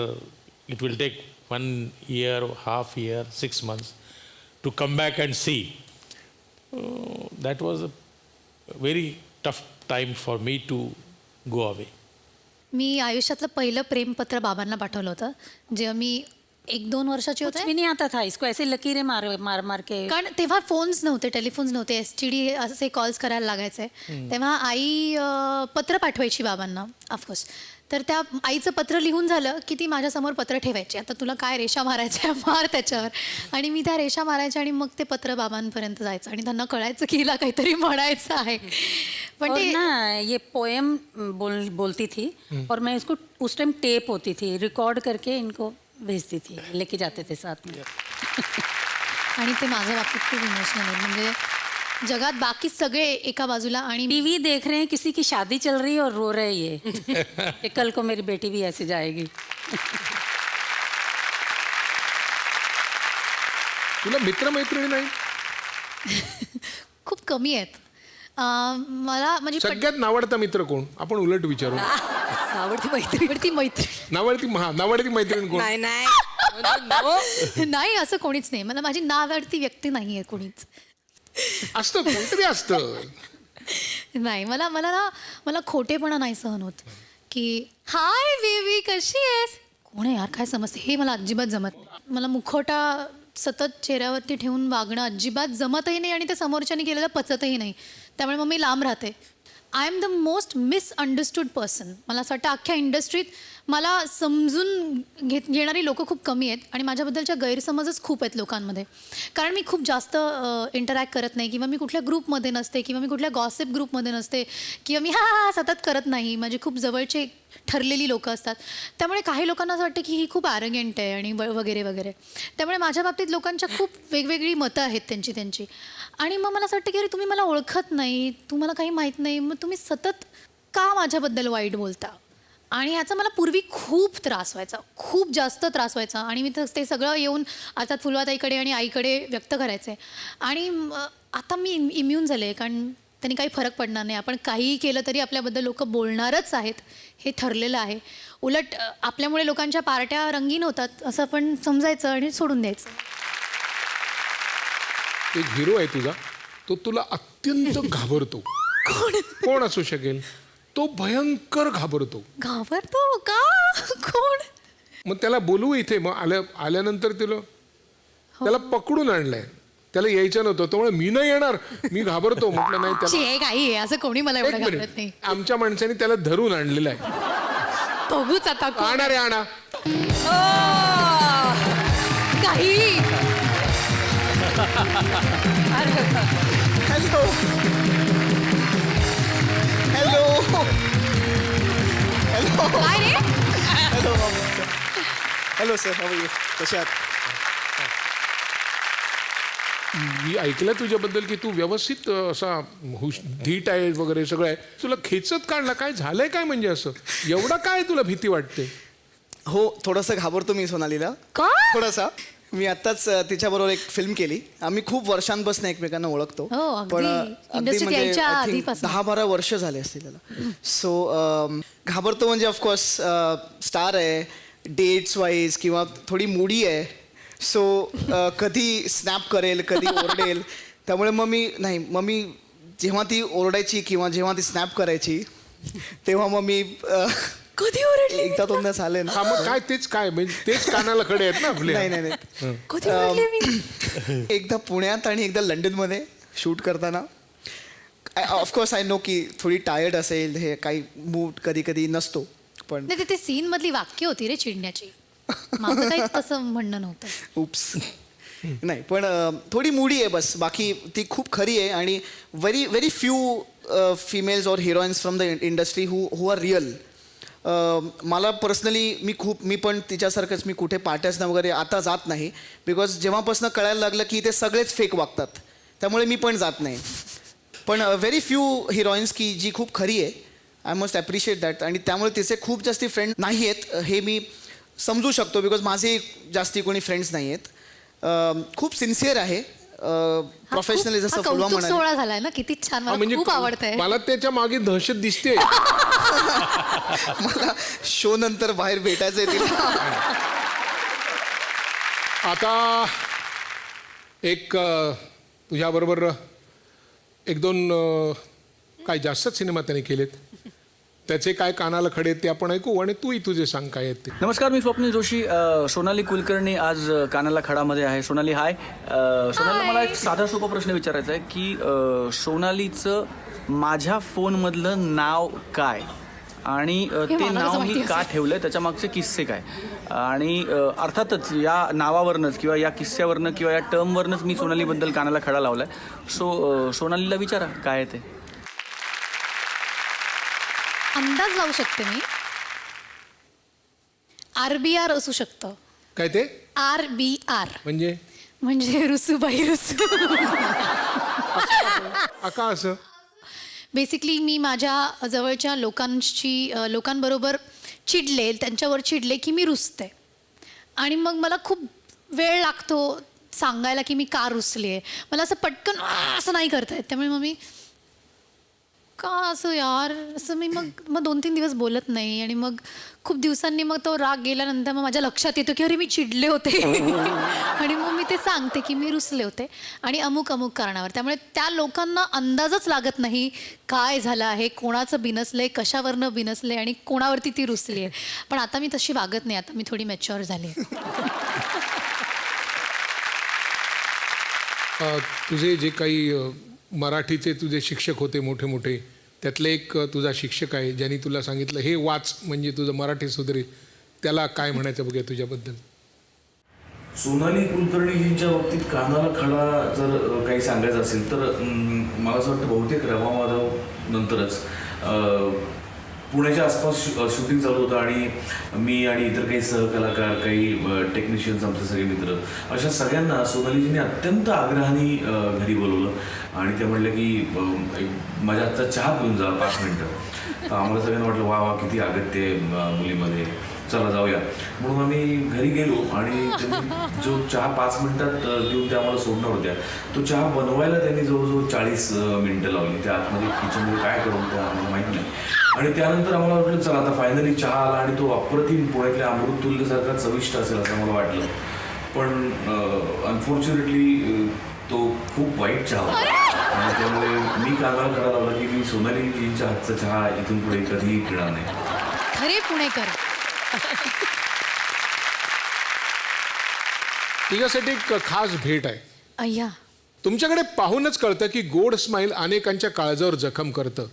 it will take 1 year, half year, 6 months to come back and see. That was a very tough time for me to go away. मी आयुष्यातलं पहिलं प्रेमपत्र बाबांना पाठवलं होतं जेव्हा मी 1-2 वर्षाची होते. मी नाही आता था इसको ऐसे लकीरे मार के, कारण तेव्हा फोन्स नव्हते, टेलिफोन्स नव्हते, STD असे कॉल्स करायला लागायचे. तेव्हा आई पत्र पाठवायची बाबांना ऑफकोर्स. तर त्या आईचं पत्र लिहून झालं की ती माझ्यासमोर पत्र ठेवायची, आता तुला काय रेषा मारायच्या मार त्याच्यावर. आणि मी त्या रेषा मारायच्या आणि मग ते पत्र बाबांपर्यंत जायचं आणि त्यांना कळायचं की हिला काहीतरी म्हणायचं आहे. पण ते ना ये पोएम बोलती थी और मैं इसको उस टाइम टेप होती थी, रिकॉर्ड करके इनको भेजती थी, लेके जाते थे साथ में. आणि ते माझ्या बाबतीत खूप इमोशनल आहे. म्हणजे जगात बाकी सगळे एका बाजूला आणि टीवी देख रहे हैं, किसी की शादी चल रही है और रो रहे ये कि कल को मेरी बेटी भी ऐसे जाएगी. तुला मित्रमैत्रिणी नाही? खूप कमी आहेत. मला म्हणजे सगळ्यात नावडता मित्र कोण? आपण उलट विचारू. आवडती मैत्रीण नावडती मैत्रीण कोण? नाही, असं कोणीच नाही. मला माझी नावडती व्यक्ती नाही आहे कोणीच. असतं कोणतरी असतं. नाही, मला खोटेपणा नाही सहन होत की हाय बेबी कशी आहेस, कोण आहे यार, काय समजते, हे मला अजिबात जमत. मला मुखवटा सतत चेहऱ्यावरती ठेवून वागणं अजिबात जमतही नाही आणि ते समोरच्याने केलेलं पचतही नाही. त्यामुळे मग मी लांब राहते. I am the most misunderstood person. मला असं वाटतं अख्ख्या इंडस्ट्रीत मला समजून घेणारी लोकं खूप कमी आहेत आणि माझ्याबद्दलच्या गैरसमजच खूप आहेत लोकांमध्ये. कारण मी खूप जास्त इंटरॅक्ट करत नाही किंवा मी कुठल्या ग्रुपमध्ये नसते किंवा मी कुठल्या गॉसिप ग्रुपमध्ये नसते किंवा मी सतत करत नाही. माझे खूप जवळचे ठरलेली लोकं असतात. त्यामुळे काही लोकांना असं वाटतं की ही खूप ॲरोगंट आहे आणि वगैरे वगैरे. त्यामुळे माझ्या बाबतीत लोकांच्या खूप वेगवेगळी मतं आहेत त्यांची. आणि मग मला असं वाटतं की अरे तुम्ही मला ओळखत नाही, तुम्हाला काही माहीत नाही, मग तुम्ही सतत का माझ्याबद्दल वाईट बोलता. आणि ह्याचा मला पूर्वी खूप त्रास व्हायचा, खूप जास्त त्रास व्हायचा. आणि मी ते सगळं येऊन अर्थात फुलवाताईकडे आणि आईकडे व्यक्त करायचे. आणि आता मी इम्यून झाले, कारण त्यांनी काही फरक पडणार नाही. आपण काहीही केलं तरी आपल्याबद्दल लोक बोलणारच आहेत, हे ठरलेलं आहे. उलट आपल्यामुळे लोकांच्या पार्ट्या रंगीन होतात असं आपण समजायचं आणि सोडून द्यायचं. एक हिरो आहे तुझा, तो तुला अत्यंत घाबरतो. कोण असू शकेल? तो भयंकर घाबरतो. का? कोण? मग त्याला बोलू इथे. मग आल्यानंतर त्याला पकडून आणलंय. त्याला यायचं नव्हतं, त्यामुळे मी नाही येणार, मी घाबरतो. म्हटलं नाही, त्याला काही आहे असं कोणी मला एवढं घाबरत नाही. आमच्या माणसाने त्याला धरून आणलेलं आहे. बघूच आता कोण. आणा रे आणा. काही हॅलो हॅलो हॅलो काय रे? Hello hello sir, how are you? कसे आहात? मी ऐकलं तुझ्याबद्दल की तू व्यवस्थित असा धीट आहे वगैरे सगळं आहे. तुला खेचत काढला, काय झालंय काय म्हणजे असं एवढा काय तुला भीती वाटते? हो, थोडंसं घाबरतो मी सोनालीला. का? थोडासा. मी आत्ताच तिच्याबरोबर एक फिल्म केली. आम्ही खूप वर्षांपासून एकमेकांना ओळखतो. हो, अगदी. पण इंडस्ट्रीत यायच्या आधीपासून. 10-12 वर्ष झाले असतील त्याला. सो घाबरतो म्हणजे ऑफकोर्स स्टार आहे, डेट्स वाईज किंवा थोडी मूडी आहे. सो कधी स्नॅप करेल, कधी ओरडेल. त्यामुळे मग मी जेव्हा ती ओरडायची किंवा जेव्हा ती स्नॅप करायची तेव्हा मग मी कधी ओरडली? एकदा दोनदा झाले ना. हा मग काय तेच काय म्हणजे तेच कानाला खडे आहेत ना आपले. नाही. कधी ओरडली मी? एकदा पुण्यात आणि एकदा लंडनमध्ये शूट करताना. ऑफकोर्स आय नो की थोडी टायर्ड असेल, हे काही मूड कधी कधी नसतो. पण नाही, ते सीन मधली वाक्य होती रे चिडण्याची. माझं काहीच तसं म्हणणं नव्हतं. उप्स. नाही, पण थोडी मूडी आहे बस. बाकी ती खूप खरी आहे. आणि very few females or heroines from the industry who are real. मला पर्सनली मी पण तिच्यासारखंच मी कुठे पार्ट्यासनं वगैरे आता जात नाही. बिकॉज जेव्हापासून कळायला लागलं की ते सगळेच फेक वागतात, त्यामुळे मी पण जात नाही. पण व्हेरी फ्यू हिरोईन्स की जी खूप खरी आहे. I must appreciate that. आणि त्यामुळे तिचे खूप जास्ती फ्रेंड नाही आहेत हे मी समजू शकतो. बिकॉज माझे जास्ती कोणी फ्रेंड्स नाही आहेत. खूप सिन्सिअर आहे, प्रोफेशनल जसं फुलवा कौतुक सोहळा झालाय ना, किती छान. मला म्हणजे खूप आवडतंय. मला त्याच्या मागे दहशत दिसते. मला शो नंतर बाहेर भेटायचंय तिला. आता एक तुझ्याबरोबर 1-2 काय जास्तच सिनेमा त्याने केलेत. त्याचे काय कानाला खडे ते आपण ऐकू आणि तूही तुझे सांग काय आहेत ते. नमस्कार, मी स्वप्नील जोशी. सोनाली कुलकर्णी आज कानाला खडामध्ये आहे. सोनाली हाय. सोनालीला मला एक साधा सोपा प्रश्न विचारायचा आहे की सोनालीचं माझ्या फोनमधलं नाव काय आणि ते नाव मी का ठेवलंय, त्याच्या मागचे किस्से काय. आणि अर्थातच या नावावरनंच किंवा या किस्स्यावरनं किंवा या टर्मवरनंच मी सोनालीबद्दल कानाला खडा लावलाय. सो सोनालीला विचारा काय आहे ते. अंदाज लावू शकते मी. RBR असू शकतं. काय ते? RBR म्हणजे रुसूबाई रुसू. का असं? बेसिकली मी माझ्या जवळच्या लोकांबरोबर चिडले, त्यांच्यावर चिडले की मी रुसते. आणि मग मला खूप वेळ लागतो सांगायला की मी का रुसली आहे. मला असं पटकन असं नाही करता येत. त्यामुळे मग मी का असं यार असं मी मग 2-3 दिवस बोलत नाही. आणि मग खूप दिवसांनी मग तो राग गेल्यानंतर मग माझ्या लक्षात येतो की अरे मी चिडले होते. आणि मग मी ते सांगते की मी रुसले होते आणि अमुक कारणावर. त्यामुळे त्या लोकांना अंदाजच लागत नाही काय झालं आहे, कोणाचं बिनसलंय, कशावरनं बिनसले आणि कोणावरती ती रुसली आहे. पण आता मी तशी वागत नाही. आता मी थोडी मॅच्युअर झाली. तुझे जे काही मराठीचे तुझे शिक्षक होते मोठे मोठे, त्यातले एक तुझा शिक्षक आहे ज्यांनी तुला सांगितलं हे वाच म्हणजे तुझं मराठी सुधारेल, त्याला काय म्हणायचं बघूया तुझ्याबद्दल? सोनाली कुलकर्णीजींच्या बाबतीत कानाला खडा जर काही सांगायचं असेल तर मला असं वाटतं बहुतेक रवा माधव नंतरच पुण्याच्या आसपास शूटिंग चालू होतं आणि मी आणि इतर काही सहकलाकार, काही टेक्निशियन्स, आमचे सगळे मित्र, अशा सगळ्यांना सोनालीजींनी अत्यंत आग्रहाने घरी बोलवलं आणि ते म्हणलं की माझ्या हातचा चहा पिऊन जा 5 मिनटं. तर आम्हाला सगळ्यांना वाटलं वा वा किती अगत्य आहे मुलीमध्ये, चला जाऊया. म्हणून आम्ही घरी गेलो आणि त्यांनी जो चहा 5 मिनिटात देऊन त्या आम्हाला सोडणार होत्या, तो चहा बनवायला त्यांनी जवळजवळ 40 मिनिटं लावली. त्या आतमध्ये किचनमध्ये काय करून त्या आम्हाला माहीत नाही. आणि त्यानंतर आम्हाला वाटलं चला आता फायनली चहा आला आणि तो अप्रतिम पुण्यातल्या अमृततुल्यसारखा चविष्ट असेल असं मला वाटलं. पण अनफॉर्च्युनेटली तो खूप वाईट चहा होता आणि त्यामुळे मी कानाला खडा लावला की मी सोनालीजींच्या हातचा चहा इथून पुढे कधीही पिणार नाही. खरे पुणेकर. तिच्यासाठी एक खास भेट आहे. अय्या. तुमच्याकडे पाहूनच कळतं की गोड स्माईल अनेकांच्या काळजावर जखम करतं.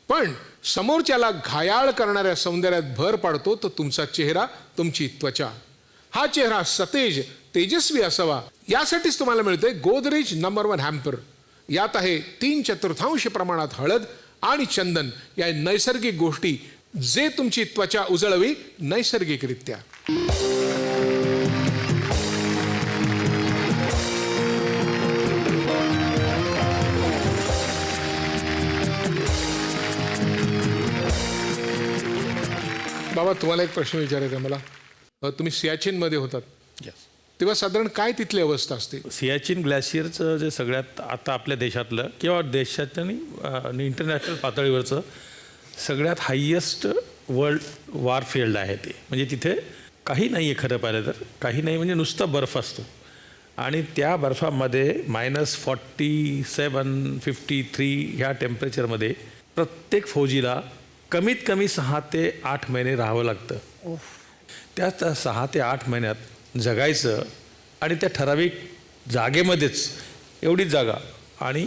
पण समोरच्याला घायाळ करणाऱ्या सौंदर्यात भर पाडतो तो तुमचा चेहरा, तुमची त्वचा. हा चेहरा सतेज, तेजस्वी असावा यासाठीच तुम्हाला मिळतोय गोदरेज नंबर 1 हॅम्पर. यात आहे 3/4 प्रमाणात हळद आणि चंदन या नैसर्गिक गोष्टी, जे तुमची त्वचा उजळवी नैसर्गिकरित्या. बाबा, तुम्हाला एक प्रश्न विचारायचा मला. तुम्ही सियाचीनमध्ये होतात तेव्हा साधारण काय तिथली अवस्था असते? सियाचीन ग्लॅशियरचं जे सगळ्यात आता आपल्या देशातलं किंवा देशाच्या आणि इंटरनॅशनल पातळीवरचं सगळ्यात हायेस्ट वर्ल्ड वॉर फील्ड आहे ते. म्हणजे तिथे काही नाही आहे खरं पाहिलं तर, काही नाही म्हणजे नुसता बर्फ असतो. आणि त्या बर्फामध्ये -47, -53 ह्या टेम्परेचरमध्ये प्रत्येक फौजीला कमीत कमी 6 ते 8 महिने राहावं लागतं. त्या 6 ते 8 महिन्यात जगायचं आणि त्या ठराविक जागेमध्येच, एवढीच जागा आणि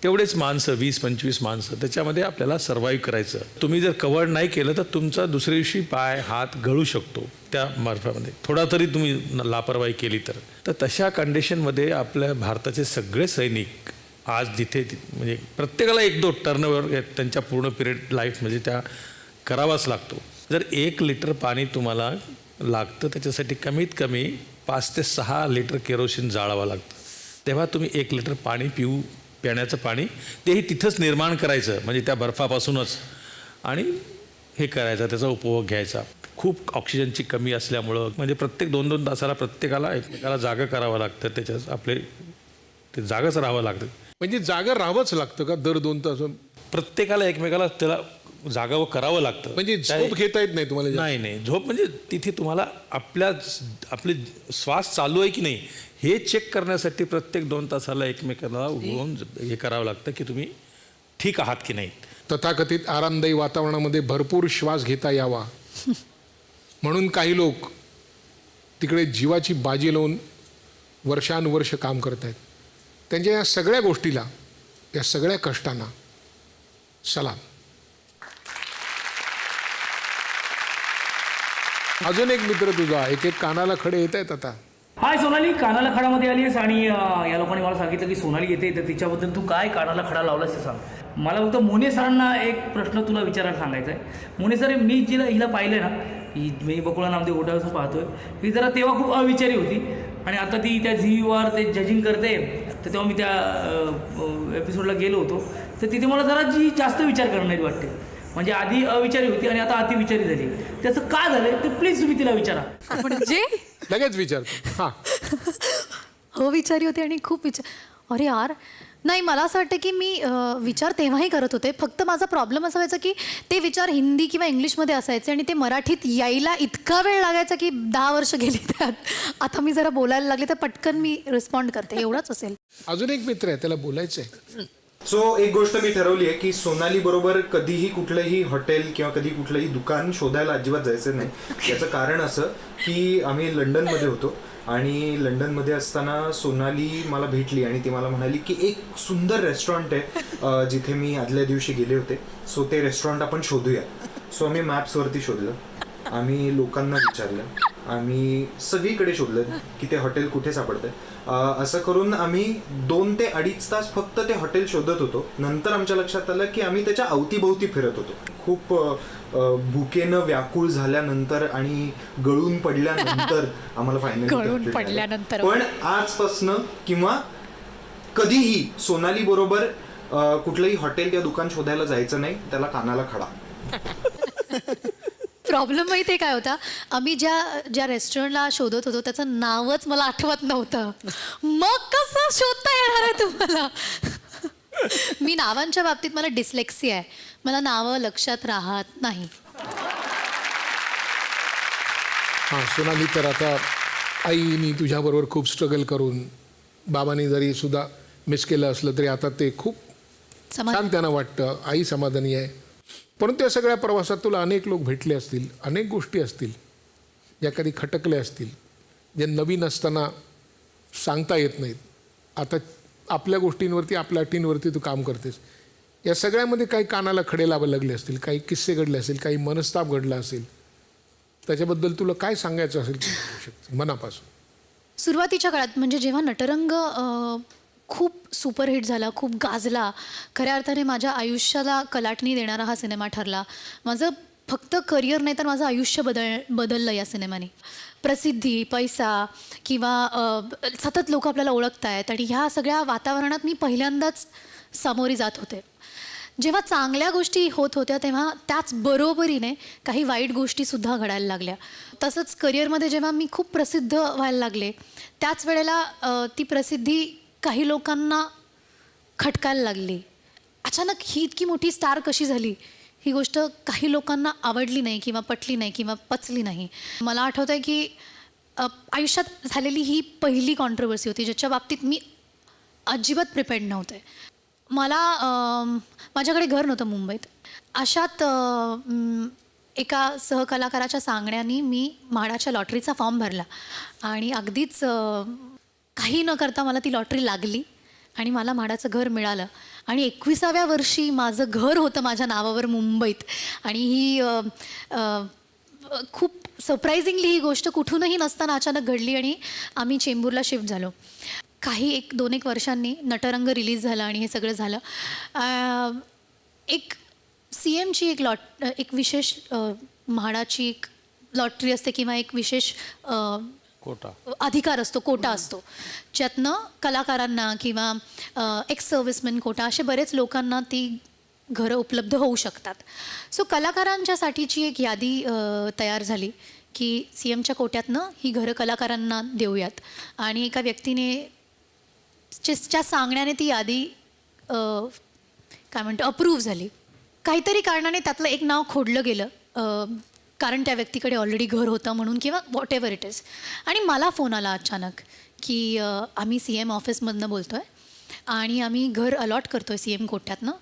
तेवढेच माणसं, 20-25 माणसं, त्याच्यामध्ये आपल्याला सर्वाईव्ह करायचं. तुम्ही जर कव्हर नाही केलं तर तुमचा दुसऱ्या दिवशी पाय हात गळू शकतो त्या बर्फामध्ये, थोडा तरी तुम्ही लापरवाही केली तर. तशा कंडिशनमध्ये आपल्या भारताचे सगळे सैनिक आज जिथे म्हणजे प्रत्येकाला 1-2 टर्नओव्हर त्यांच्या पूर्ण पिरियड लाईफमध्ये त्या करावाच लागतो. जर 1 लिटर पाणी तुम्हाला लागतं त्याच्यासाठी कमीत कमी 5 ते 6 लिटर केरोसिन जाळावं लागतं. तेव्हा तुम्ही 1 लिटर पाणी पिण्याचं पाणी तेही तिथंच निर्माण करायचं, म्हणजे त्या बर्फापासूनच, आणि हे करायचं, त्याचा उपभोग घ्यायचा. खूप ऑक्सिजनची कमी असल्यामुळं म्हणजे प्रत्येक 2-2 तासाला प्रत्येकाला एकमेकाला जागा करावं लागतं. त्याच्यात आपले ते जागंच राहावं लागतं. म्हणजे जागा राहावंच लागतं का दर 2 तास? प्रत्येकाला एकमेकाला त्याला जागावं करावं लागतं. म्हणजे झोप घेता येत नाही तुम्हाला? नाही, झोप म्हणजे तिथे तुम्हाला आपले श्वास चालू आहे की नाही हे चेक करण्यासाठी प्रत्येक 2 तासाला एकमेकाला उघडून हे करावं लागतं की तुम्ही ठीक आहात की नाही. तथाकथित आरामदायी वातावरणामध्ये भरपूर श्वास घेता यावा म्हणून काही लोक तिकडे जीवाची बाजी लावून वर्षानुवर्ष काम करत आहेत. त्यांच्या या सगळ्या गोष्टीला, या सगळ्या कष्टांना सलाम. अजून एक मित्र तुझा, एक कानाला खडे येत आहेत आता. हाय सोनाली, कानाला खडामध्ये आली आहेस आणि या लोकांनी मला सांगितलं की सोनाली येते, तर तिच्याबद्दल तू काय कानाला खडा लावलास ते सांग. मला फक्त मोने सरांना एक प्रश्न तुला विचारायला सांगायचा आहे. मोने सर, मी हिला पाहिलं ना, मी बकुळा नामदेव गोटावरचं पाहतोय, ही जरा तेव्हा खूप अविचारी होती आणि आता ती त्या झीवर ते जजिंग करते. तर तेव्हा मी त्या एपिसोडला गेलो होतो, तर तिथे मला जरा जास्त विचार करणारी वाटते. म्हणजे आधी अविचारी होती आणि आता अतिविचारी झाली. त्याचं का झालंय ते प्लीज तुम्ही तिला विचारा. म्हणजे लगेच विचारतो. हां, हो, विचारी होती आणि खूप विचार. अरे यार, नाही, मला असं वाटतं की मी विचार तेव्हाही करत होते, फक्त माझा प्रॉब्लेम असा व्हायचा की ते विचार हिंदी किंवा इंग्लिशमध्ये असायचे आणि ते मराठीत यायला इतका वेळ लागायचा की 10 वर्ष गेली त्यात. आता मी जरा बोलायला लागले तर पटकन मी रिस्पॉन्ड करते, एवढंच असेल. अजून एक मित्र आहे, त्याला बोलायचं आहे. सो एक गोष्ट मी ठरवली आहे की सोनाली बरोबर कधीही कुठलंही हॉटेल किंवा कधी कुठलंही दुकान शोधायला अजिबात जायचं नाही. याचं कारण असं की आम्ही लंडनमध्ये होतो आणि लंडनमध्ये असताना सोनाली मला भेटली आणि ती मला म्हणाली की एक सुंदर रेस्टॉरंट आहे जिथे मी आदल्या दिवशी गेले होते, सो ते रेस्टॉरंट आपण शोधूया. सो आम्ही मॅप्सवरती शोधलं, आम्ही लोकांना विचारलं, आम्ही सगळीकडे शोधलं की ते हॉटेल कुठे सापडतंय. असं करून आम्ही 2 ते 2.5 तास फक्त ते हॉटेल शोधत होतो. नंतर आमच्या लक्षात आलं की आम्ही त्याच्या अवतीभोवती फिरत होतो. खूप भुकेनं व्याकुळ झाल्यानंतर आणि गळून पडल्यानंतर आम्हाला फायनली. पण आजपासनं किंवा कधीही सोनाली बरोबर कुठलंही हॉटेल किंवा दुकान शोधायला जायचं नाही, त्याला कानाला खडा. प्रॉब्लेम माहिती आहे काय होता, आम्ही ज्या रेस्टॉरंटला शोधत होतो त्याचं नावच मला आठवत नव्हतं. मग कसं शोधता येणार आहे तुम्हाला? मी नावांच्या बाबतीत मला डिस्लेक्सिया आहे, मला नावं लक्षात राहत नाही. हां सोनाली, तर आता आईनी तुझ्याबरोबर खूप स्ट्रगल करून, बाबांनी जरी सुद्धा मिस केलं असलं तरी आता ते खूप छान त्यांना वाटतं, आई समाधानी आहे. परंतु या सगळ्या प्रवासात तुला अनेक लोक भेटले असतील, अनेक गोष्टी असतील ज्या कधी खटकल्या असतील, जे नवीन असताना सांगता येत नाहीत. आता आपल्या गोष्टींवरती, आपल्या अटींवरती तू काम करतेस. या सगळ्यामध्ये काही कानाला खडे लावायला लागले असतील, काही किस्से घडले असतील, काही मनस्ताप घडला असेल, त्याच्याबद्दल तुला काय सांगायचं असेल मनापासून? सुरुवातीच्या काळात म्हणजे जेव्हा नटरंग खूप सुपरहिट झाला, खूप गाजला, खऱ्या अर्थाने माझ्या आयुष्याला कलाटणी देणारा हा सिनेमा ठरला. माझं फक्त करिअर नाही तर माझं आयुष्य बदललं या सिनेमाने. प्रसिद्धी, पैसा किंवा सतत लोक आपल्याला ओळखत आहेत आणि ह्या सगळ्या वातावरणात मी पहिल्यांदाच सामोरी जात होते. जेव्हा चांगल्या गोष्टी होत होत्या तेव्हा त्याच बरोबरीने काही वाईट गोष्टीसुद्धा घडायला लागल्या. तसंच करिअरमध्ये जेव्हा मी खूप प्रसिद्ध व्हायला लागले त्याच वेळेला ती प्रसिद्धी काही लोकांना खटकायला लागली. अचानक ही इतकी मोठी स्टार कशी झाली ही गोष्ट काही लोकांना आवडली नाही किंवा पटली नाही किंवा पचली नाही. मला आठवतं आहे की आयुष्यात झालेली ही पहिली कॉन्ट्रोवर्सी होती ज्याच्या बाबतीत मी अजिबात प्रिपेअर्ड नव्हते. मला माझ्याकडे घर नव्हतं मुंबईत. अशात एका सहकलाकाराच्या सांगण्याने मी म्हाडाच्या लॉटरीचा फॉर्म भरला आणि अगदीच काही न करता मला ती लॉटरी लागली आणि मला म्हाडाचं घर मिळालं. आणि 21व्या वर्षी माझं घर होतं माझ्या नावावर मुंबईत. आणि ही खूप सरप्रायझिंगली ही गोष्ट कुठूनही नसताना अचानक घडली आणि आम्ही चेंबूरला शिफ्ट झालो. काही 1-2 वर्षांनी नटरंग रिलीज झाला आणि हे सगळं झालं. एक CMची एक विशेष म्हाडाची एक लॉटरी असते किंवा एक विशेष कोटा अधिकार असतो, कोटा असतो, ज्यातनं कलाकारांना किंवा एक्स सर्व्हिसमॅन कोटा असे बरेच लोकांना ती घरं उपलब्ध होऊ शकतात. सो कलाकारांच्यासाठीची एक यादी तयार झाली की CMच्या कोट्यातनं ही घरं कलाकारांना देऊयात. आणि एका व्यक्तीने च्या सांगण्याने ती यादी काय म्हणतो अप्रूव्ह झाली. काहीतरी कारणाने त्यातलं एक नाव खोडलं गेलं कारण त्या व्यक्तीकडे ऑलरेडी घर होतं म्हणून किंवा व्हॉट एव्हर इट इज. आणि मला फोन आला अचानक की आम्ही CM ऑफिसमधनं बोलतो आहे आणि आम्ही घर अलॉट करतो आहे CM कोट्यातनं,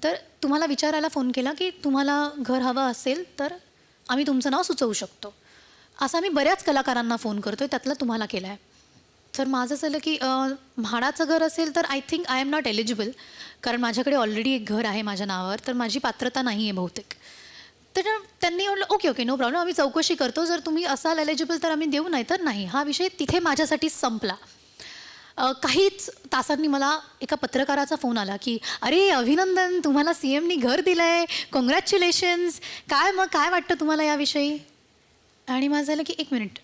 तर तुम्हाला विचारायला फोन केला की तुम्हाला घर हवं असेल तर आम्ही तुमचं नाव सुचवू शकतो. असं आम्ही बऱ्याच कलाकारांना फोन करतो आहे, त्यातला तुम्हाला केला आहे. तर माझं झालं की म्हाडाचं घर असेल तर I think I am not eligible कारण माझ्याकडे ऑलरेडी एक घर आहे माझ्या नावावर, तर माझी पात्रता नाही आहे बहुतेक. तर त्यांनी म्हटलं ओके नो प्रॉब्लेम, आम्ही चौकशी करतो, जर तुम्ही असाल एलिजिबल तर आम्ही देऊ, नाही तर नाही. हा विषय तिथे माझ्यासाठी संपला. काहीच तासांनी मला एका पत्रकाराचा फोन आला की अरे अभिनंदन, तुम्हाला CMनी घर दिलं आहे, कॉंग्रॅच्युलेशन्स, काय मग काय वाटतं तुम्हाला याविषयी? आणि माझं झालं की 1 मिनिट,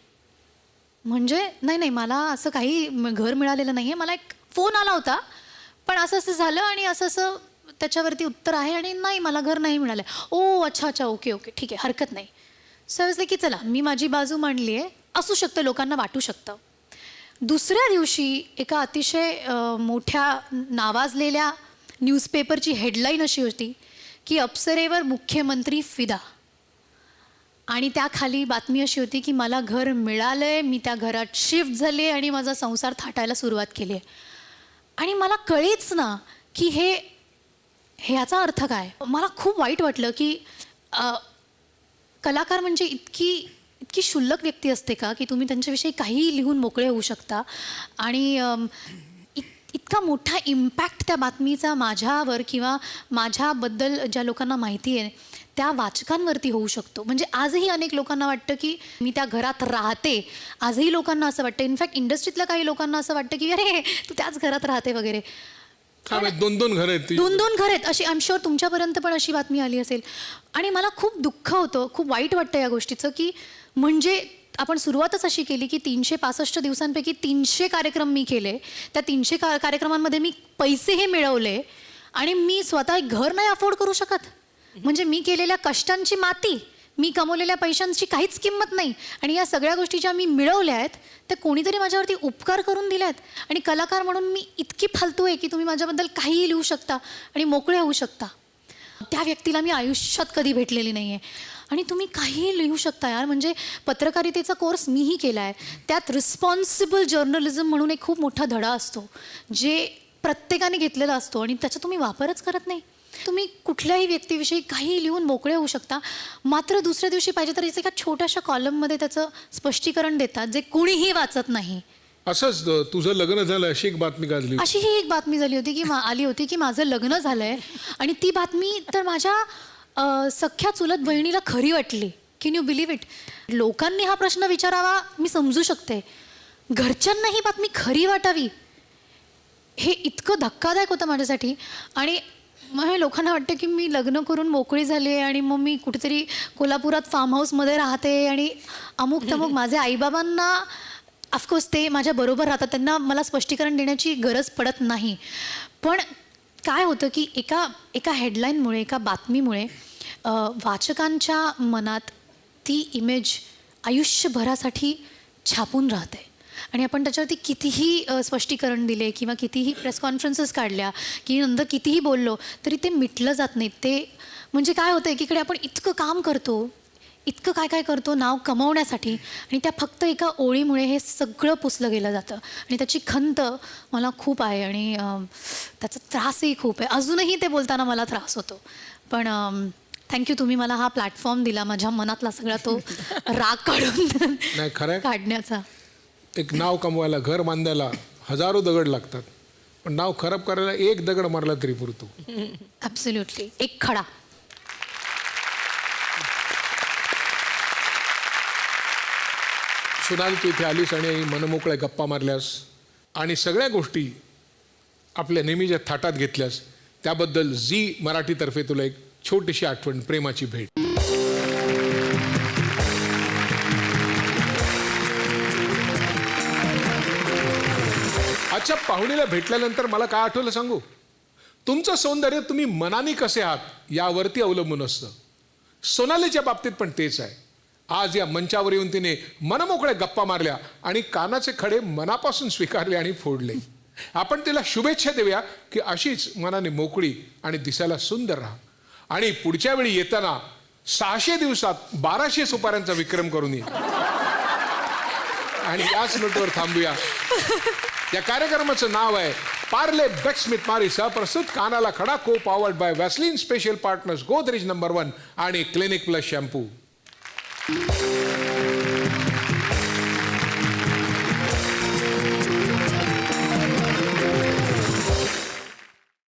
म्हणजे नाही मला असं काही घर मिळालेलं नाही आहे, मला एक फोन आला होता पण असं झालं आणि असं त्याच्यावरती उत्तर आहे आणि नाही मला घर नाही मिळालं. ओ अच्छा ओके ठीक आहे, हरकत नाही. समजलं की चला मी माझी बाजू मांडली आहे, असू शकतं लोकांना वाटू शकतं. दुसऱ्या दिवशी एका अतिशय मोठ्या नावाजलेल्या न्यूजपेपरची हेडलाईन अशी होती की अप्सरेवर मुख्यमंत्री फिदा. आणि त्याखाली बातमी अशी होती की मला घर मिळालं आहे, मी त्या घरात शिफ्ट झाले आणि माझा संसार थाटायला सुरुवात केली आहे. आणि मला कळेच ना की ह्याचा अर्थ काय. मला खूप वाईट वाटलं की कलाकार म्हणजे इतकी क्षुल्लक व्यक्ती असते का की तुम्ही त्यांच्याविषयी काहीही लिहून मोकळे होऊ शकता. आणि इतका मोठा इम्पॅक्ट त्या बातमीचा माझ्यावर किंवा माझ्याबद्दल ज्या लोकांना माहिती आहे त्या वाचकांवरती होऊ शकतो. म्हणजे आजही अनेक लोकांना वाटतं की मी त्या घरात राहते, आजही लोकांना असं वाटतं. इनफॅक्ट इंडस्ट्रीतल्या काही लोकांना असं वाटतं की अरे तू त्याच घरात राहते वगैरे. 2 घर आहेत, 2 घर आहेत अशी. आय एम शुअर तुमच्यापर्यंत पण अशी बातमी आली असेल. आणि मला खूप दुःख होतं, खूप वाईट वाटतं या गोष्टीचं की म्हणजे आपण सुरुवातच अशी केली की 365 दिवसांपैकी 300 कार्यक्रम मी केले, त्या 300 कार्यक्रमांमध्ये मी पैसेही मिळवले आणि मी स्वतः एक घर नाही अफोर्ड करू शकत. म्हणजे मी केलेल्या कष्टांची माती, मी कमवलेल्या पैशांची काहीच किंमत नाही. आणि या सगळ्या गोष्टी ज्या मी मिळवल्या आहेत त्या कोणीतरी माझ्यावरती उपकार करून दिल्या आहेत. आणि कलाकार म्हणून मी इतकी फालतू आहे की तुम्ही माझ्याबद्दल काहीही लिहू शकता आणि मोकळे होऊ शकता. त्या व्यक्तीला मी आयुष्यात कधी भेटलेली नाही आहे. आणि तुम्ही काहीही लिहू शकता यार. म्हणजे पत्रकारितेचा कोर्स मीही केला आहे, त्यात रिस्पॉन्सिबल जर्नलिझम म्हणून एक खूप मोठा धडा असतो जे प्रत्येकाने घेतलेला असतो आणि त्याचा तुम्ही वापरच करत नाही. तुम्ही कुठल्याही व्यक्तीविषयी काही लिहून मोकळे होऊ शकता, मात्र दुसऱ्या दिवशी पाहिजे तर एका छोट्याशा कॉलममध्ये त्याचं स्पष्टीकरण देतात जे कुणीही वाचत नाही. असंच तुझं लग्न झालं अशी एक बातमी गाजली. अशी ही एक बातमी झाली होती की आली होती की माझं लग्न झालंय आणि ती बातमी तर माझ्या सख्या चुलत बहिणीला खरी वाटली. Can you believe it? लोकांनी हा प्रश्न विचारावा मी समजू शकते, घरच्यांना ही बातमी खरी वाटावी हे इतकं धक्कादायक होतं माझ्यासाठी. आणि मग हे लोकांना वाटतं की मी लग्न करून मोकळी झाली आहे आणि मग मी कुठेतरी कोल्हापुरात फार्म हाऊसमध्ये राहते आणि अमुक तमुक. माझे आईबाबांना ऑफकोर्स ते माझ्याबरोबर राहतात, त्यांना मला स्पष्टीकरण देण्याची गरज पडत नाही. पण काय होतं की एका हेडलाईनमुळे, एका बातमीमुळे वाचकांच्या मनात ती इमेज आयुष्यभरासाठी छापून राहते. आणि आपण त्याच्यावरती कितीही स्पष्टीकरण दिले किंवा कितीही प्रेस कॉन्फरन्सेस काढल्या की नंतर कितीही बोललो तरी ते मिटलं जात नाही. ते म्हणजे काय होतं, एकीकडे आपण इतकं काम करतो, इतकं काय करतो नाव कमवण्यासाठी, आणि त्या फक्त एका ओळीमुळे हे सगळं पुसलं गेलं जातं. आणि त्याची खंत मला खूप आहे आणि त्याचा त्रासही खूप आहे. अजूनही ते बोलताना मला त्रास होतो. पण थँक्यू, तुम्ही मला हा प्लॅटफॉर्म दिला माझ्या मनातला सगळा तो राग काढून नाही खरं काढण्याचा. एक नाव कमवायला, घर बांधायला हजारो दगड लागतात, पण नाव खराब करायला एक दगड मारला तरी पुरतो. ॲब्सोल्युटली, एक खडा. सोनाली, तू इथे आलीस आणि मनमोकळ्या गप्पा मारल्यास आणि सगळ्या गोष्टी आपल्या नेहमीच्या थाटात घेतल्यास त्याबद्दल झी मराठीतर्फे तुला एक छोटीशी आठवण, प्रेमाची भेट. आजच्या पाहुणीला भेटल्यानंतर मला काय आठवलं सांगू? तुमचं सौंदर्य तुम्ही मनाने कसे आहात यावरती अवलंबून असतं. सोनालीच्या बाबतीत पण तेच आहे. आज या मंचावर येऊन तिने मनमोकळ्या गप्पा मारल्या आणि कानाचे खडे मनापासून स्वीकारले आणि फोडले. आपण तिला शुभेच्छा देऊया की अशीच मनाने मोकळी आणि दिसायला सुंदर राहा आणि पुढच्या वेळी येताना 600 दिवसात 1200 सुपाऱ्यांचा विक्रम करून ये. आणि याच नोटवर थांबूया. या कार्यक्रमाचं नाव आहे पार्ले बेक्समिथ मारिसा प्रस्तुत कानाला खडा, को powered by Vaseline special partners Godrej number 1 आणि क्लिनिक प्लस शॅम्पू.